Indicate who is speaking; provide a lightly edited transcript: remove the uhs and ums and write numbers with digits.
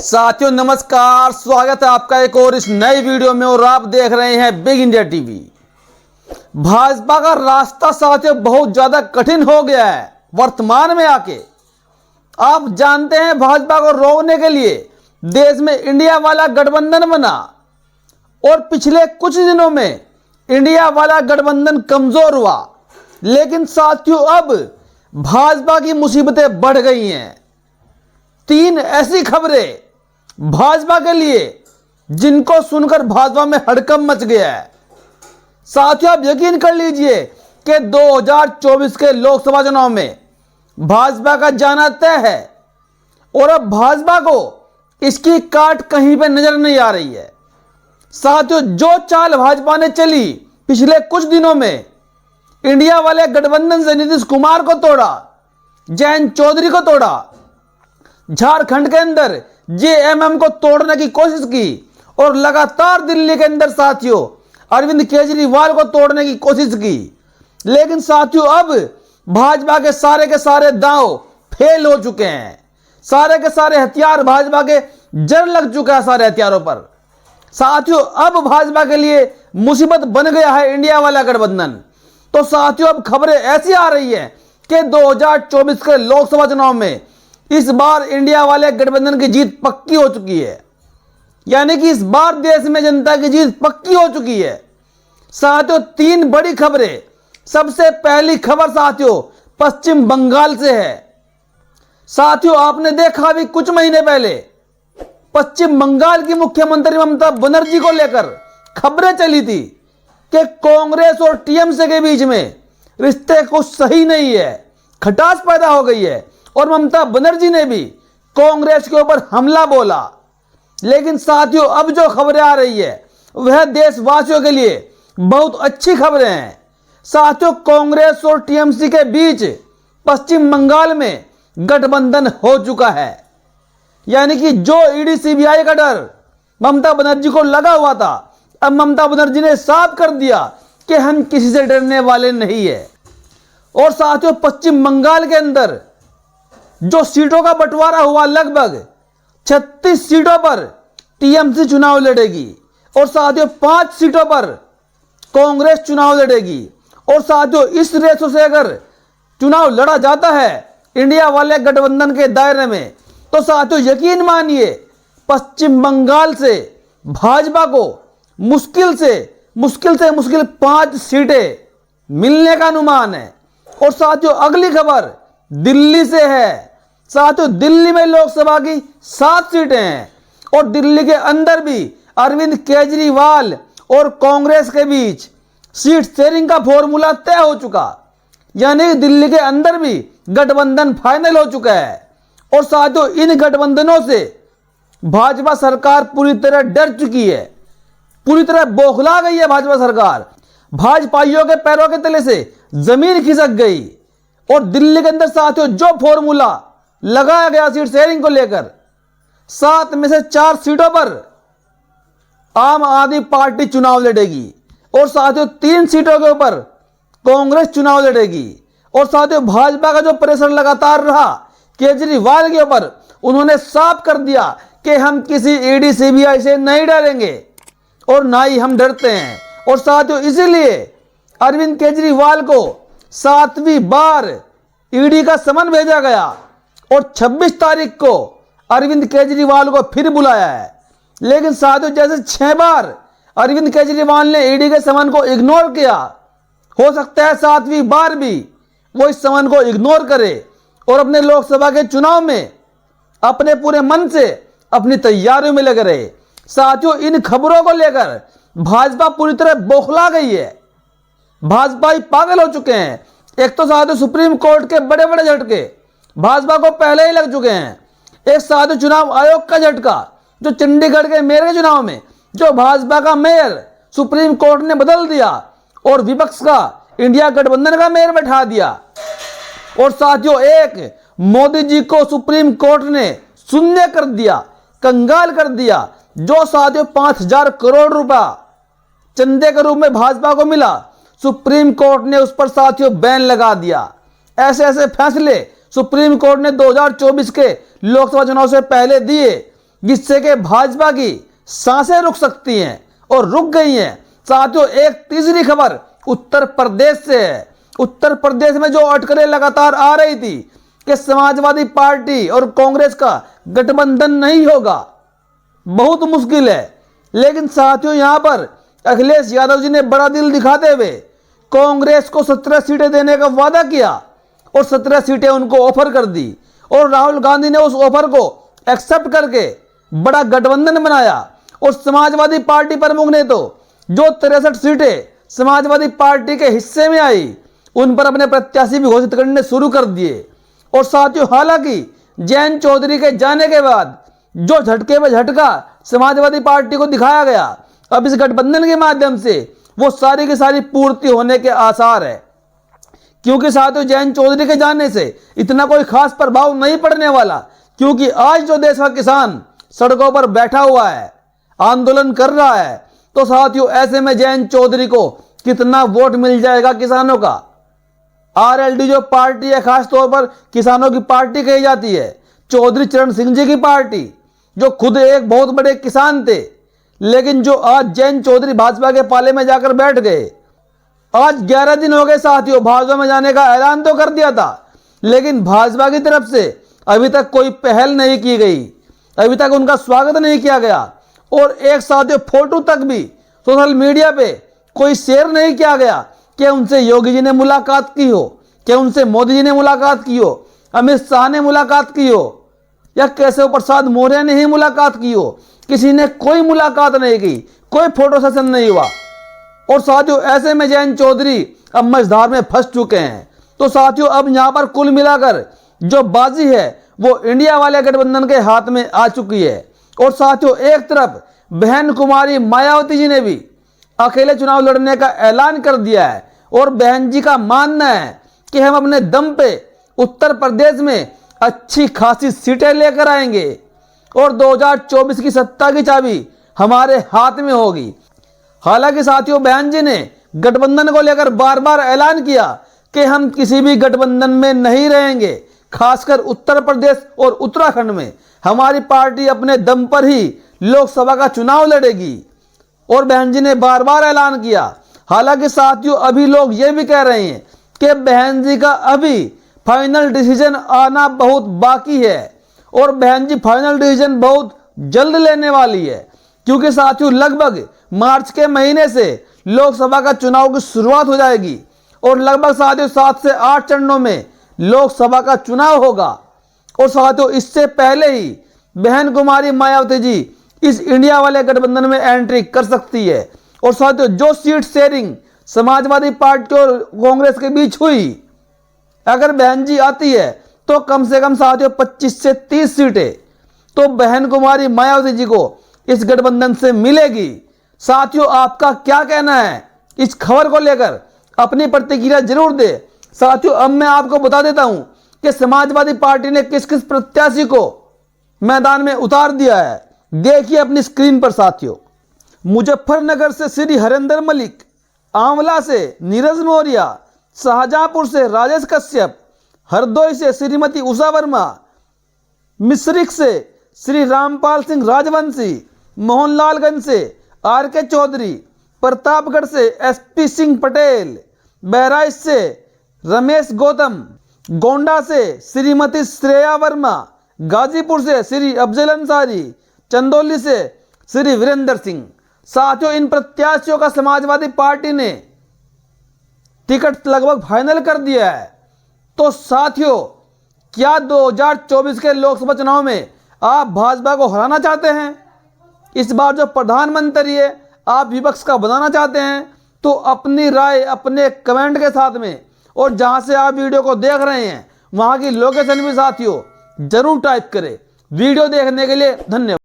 Speaker 1: साथियों नमस्कार, स्वागत है आपका एक और इस नई वीडियो में और आप देख रहे हैं बिग इंडिया टीवी। भाजपा का रास्ता साथियों बहुत ज्यादा कठिन हो गया है। वर्तमान में आके आप जानते हैं भाजपा को रोकने के लिए देश में इंडिया वाला गठबंधन बना और पिछले कुछ दिनों में इंडिया वाला गठबंधन कमजोर हुआ, लेकिन साथियों अब भाजपा की मुसीबतें बढ़ गई हैं। तीन ऐसी खबरें भाजपा के लिए जिनको सुनकर भाजपा में हड़कंप मच गया है। साथियों आप यकीन कर लीजिए कि 2024 के लोकसभा चुनाव में भाजपा का जाना तय है और अब भाजपा को इसकी काट कहीं पे नजर नहीं आ रही है। साथियों जो चाल भाजपा ने चली पिछले कुछ दिनों में, इंडिया वाले गठबंधन से नीतीश कुमार को तोड़ा, जयंत चौधरी को तोड़ा, झारखंड के अंदर जेएमएम को तोड़ने की कोशिश की और लगातार दिल्ली के अंदर साथियों अरविंद केजरीवाल को तोड़ने की कोशिश की, लेकिन साथियों अब भाजपा के सारे दांव फेल हो चुके हैं। सारे के सारे हथियार भाजपा के जड़ लग चुका है सारे हथियारों पर। साथियों अब भाजपा के लिए मुसीबत बन गया है इंडिया वाला गठबंधन। तो साथियों अब खबरें ऐसी आ रही है कि 2024 के लोकसभा चुनाव में इस बार इंडिया वाले गठबंधन की जीत पक्की हो चुकी है, यानी कि इस बार देश में जनता की जीत पक्की हो चुकी है। साथियों तीन बड़ी खबरें। सबसे पहली खबर साथियों पश्चिम बंगाल से है। साथियों आपने देखा अभी कुछ महीने पहले पश्चिम बंगाल की मुख्यमंत्री ममता बनर्जी को लेकर खबरें चली थी कि कांग्रेस और टीएमसी के बीच में रिश्ते कुछ सही नहीं है, खटास पैदा हो गई है और ममता बनर्जी ने भी कांग्रेस के ऊपर हमला बोला। लेकिन साथियों अब जो खबरें आ रही है वह देशवासियों के लिए बहुत अच्छी खबरें हैं। साथियों कांग्रेस और टीएमसी के बीच पश्चिम बंगाल में गठबंधन हो चुका है, यानी कि जो ईडी सीबीआई का डर ममता बनर्जी को लगा हुआ था, अब ममता बनर्जी ने साफ कर दिया कि हम किसी से डरने वाले नहीं है। और साथियों पश्चिम बंगाल के अंदर जो सीटों का बंटवारा हुआ, लगभग 36 सीटों पर टीएमसी चुनाव लड़ेगी और साथियों 5 सीटों पर कांग्रेस चुनाव लड़ेगी। और साथियों इस रेसों से अगर चुनाव लड़ा जाता है इंडिया वाले गठबंधन के दायरे में, तो साथियों यकीन मानिए पश्चिम बंगाल से भाजपा को मुश्किल 5 सीटें मिलने का अनुमान है। और साथियों अगली खबर दिल्ली से है। साथियों दिल्ली में लोकसभा की 7 सीटें हैं और दिल्ली के अंदर भी अरविंद केजरीवाल और कांग्रेस के बीच सीट शेयरिंग का फॉर्मूला तय हो चुका, यानी दिल्ली के अंदर भी गठबंधन फाइनल हो चुका है। और साथियों इन गठबंधनों से भाजपा सरकार पूरी तरह डर चुकी है, पूरी तरह बौखला गई है भाजपा सरकार। भाजपाइयों के पैरों के तले से जमीन खिसक गई और दिल्ली के अंदर साथियों जो फॉर्मूला लगाया गया सीट शेयरिंग को लेकर, 7 में से 4 सीटों पर आम आदमी पार्टी चुनाव लड़ेगी और साथियों 3 सीटों के ऊपर कांग्रेस चुनाव लड़ेगी। और साथियों भाजपा का जो प्रेशर लगातार रहा केजरीवाल के ऊपर, उन्होंने साफ कर दिया कि हम किसी ईडी सीबीआई से नहीं डरेंगे और ना ही हम डरते हैं। और साथियों इसीलिए अरविंद केजरीवाल को 7वीं बार ईडी का समन भेजा गया और 26 तारीख को अरविंद केजरीवाल को फिर बुलाया है। लेकिन साथियों जैसे 6 बार अरविंद केजरीवाल ने ईडी के समन को इग्नोर किया, हो सकता है 7वीं बार भी वो इस समन को इग्नोर करे और अपने लोकसभा के चुनाव में अपने पूरे मन से अपनी तैयारियों में लगे रहे। साथियों इन खबरों को लेकर भाजपा पूरी तरह बौखला गई है, भाजपा पागल हो चुके हैं। एक तो साथियों सुप्रीम कोर्ट के बड़े बड़े झटके भाजपा को पहले ही लग चुके हैं। एक साथियों चुनाव आयोग का झटका, जो चंडीगढ़ के मेयर के चुनाव में जो भाजपा का मेयर सुप्रीम कोर्ट ने बदल दिया और विपक्ष का इंडिया गठबंधन का मेयर बैठा दिया। और साथियों एक मोदी जी को सुप्रीम कोर्ट ने शून्य कर दिया, कंगाल कर दिया। जो साथियों 5,000 करोड़ रुपया चंदे के रूप में भाजपा को मिला, सुप्रीम कोर्ट ने उस पर साथियों बैन लगा दिया। ऐसे फैसले सुप्रीम कोर्ट ने 2024 के लोकसभा चुनाव से पहले दिए जिससे कि भाजपा की सांसें रुक सकती हैं और रुक गई हैं। साथियों, एक तीसरी खबर उत्तर प्रदेश से है। उत्तर प्रदेश में जो अटकलें लगातार आ रही थी कि समाजवादी पार्टी और कांग्रेस का गठबंधन नहीं होगा, बहुत मुश्किल है, लेकिन साथियों यहां पर अखिलेश यादव जी ने बड़ा दिल दिखाते हुए कांग्रेस को 17 सीटें देने का वादा किया और 17 सीटें उनको ऑफर कर दी और राहुल गांधी ने उस ऑफर को एक्सेप्ट करके बड़ा गठबंधन बनाया। और समाजवादी पार्टी प्रमुख ने तो जो 63 सीटें समाजवादी पार्टी के हिस्से में आई उन पर अपने प्रत्याशी भी घोषित करने शुरू कर दिए। और साथियों, हालांकि जयंत चौधरी के जाने के बाद जो झटके में झटका समाजवादी पार्टी को दिखाया गया, अब इस गठबंधन के माध्यम से वो सारी की सारी पूर्ति होने के आसार है। क्योंकि साथियों, जयंत चौधरी के जाने से इतना कोई खास प्रभाव नहीं पड़ने वाला, क्योंकि आज जो देश का किसान सड़कों पर बैठा हुआ है, आंदोलन कर रहा है, तो साथियों ऐसे में जयंत चौधरी को कितना वोट मिल जाएगा किसानों का। आरएलडी जो पार्टी है, खास तौर पर किसानों की पार्टी कही जाती है, चौधरी चरण सिंह जी की पार्टी, जो खुद एक बहुत बड़े किसान थे, लेकिन जो आज जयंत चौधरी भाजपा के पाले में जाकर बैठ गए। आज 11 दिन हो गए साथियों, भाजपा में जाने का ऐलान तो कर दिया था, लेकिन भाजपा की तरफ से अभी तक कोई पहल नहीं की गई, अभी तक उनका स्वागत नहीं किया गया और एक साथियों फोटो तक भी सोशल मीडिया पे कोई शेयर नहीं किया गया कि उनसे योगी जी ने मुलाकात की हो, कि उनसे मोदी जी ने मुलाकात की हो, अमित शाह ने मुलाकात की हो या केशव प्रसाद मौर्य ने ही मुलाकात की हो। किसी ने कोई मुलाकात नहीं की, कोई फोटो सेशन नहीं हुआ। और साथियों ऐसे में जयंत चौधरी अब मझधार में फंस चुके हैं। तो साथियों अब यहां पर कुल मिलाकर जो बाजी है वो इंडिया वाले गठबंधन के हाथ में आ चुकी है। और साथियों एक तरफ बहन कुमारी मायावती जी ने भी अकेले चुनाव लड़ने का ऐलान कर दिया है और बहन जी का मानना है कि हम अपने दम पे उत्तर प्रदेश में अच्छी खासी सीटें लेकर आएंगे और 2024 की सत्ता की चाबी हमारे हाथ में होगी। हालांकि साथियों बहन जी ने गठबंधन को लेकर बार बार ऐलान किया कि हम किसी भी गठबंधन में नहीं रहेंगे, खासकर उत्तर प्रदेश और उत्तराखंड में हमारी पार्टी अपने दम पर ही लोकसभा का चुनाव लड़ेगी और बहन जी ने बार बार ऐलान किया। हालांकि साथियों अभी लोग ये भी कह रहे हैं कि बहन जी का अभी फाइनल डिसीजन आना बहुत बाकी है और बहन जी फाइनल डिसीजन बहुत जल्द लेने वाली है, क्योंकि साथियों लगभग मार्च के महीने से लोकसभा का चुनाव की शुरुआत हो जाएगी और लगभग साथियों 7 से 8 चरणों में लोकसभा का चुनाव होगा। और साथियों इससे पहले ही बहन कुमारी मायावती जी इस इंडिया वाले गठबंधन में एंट्री कर सकती है। और साथियों जो सीट शेयरिंग समाजवादी पार्टी और कांग्रेस के बीच हुई, अगर बहन जी आती है तो कम से कम साथियों 25 से 30 सीटें तो बहन कुमारी मायावती जी को इस गठबंधन से मिलेगी। साथियों आपका क्या कहना है इस खबर को लेकर? अपनी प्रतिक्रिया जरूर दे। साथियों अब मैं आपको बता देता हूं कि समाजवादी पार्टी ने किस किस प्रत्याशी को मैदान में उतार दिया है। देखिए अपनी स्क्रीन पर साथियों। मुजफ्फरनगर से श्री हरेंद्र मलिक, आंवला से नीरज मौर्य, शाहजहांपुर से राजेश कश्यप, हरदोई से श्रीमती उषा वर्मा, मिश्रिख से श्री रामपाल सिंह राजवंशी, मोहनलालगंज से आर.के. चौधरी, प्रतापगढ़ से एस.पी. सिंह पटेल, बहराइच से रमेश गौतम, गोंडा से श्रीमती श्रेया वर्मा, गाजीपुर से श्री अफजल अंसारी, चंदौली से श्री वीरेंद्र सिंह। साथियों इन प्रत्याशियों का समाजवादी पार्टी ने टिकट लगभग फाइनल कर दिया है। तो साथियों क्या 2024 के लोकसभा चुनाव में आप भाजपा को हराना चाहते हैं? इस बार जो प्रधानमंत्री है आप विपक्ष का बनाना चाहते हैं? तो अपनी राय अपने कमेंट के साथ में और जहां से आप वीडियो को देख रहे हैं वहां की लोकेशन भी साथियों जरूर टाइप करें। वीडियो देखने के लिए धन्यवाद।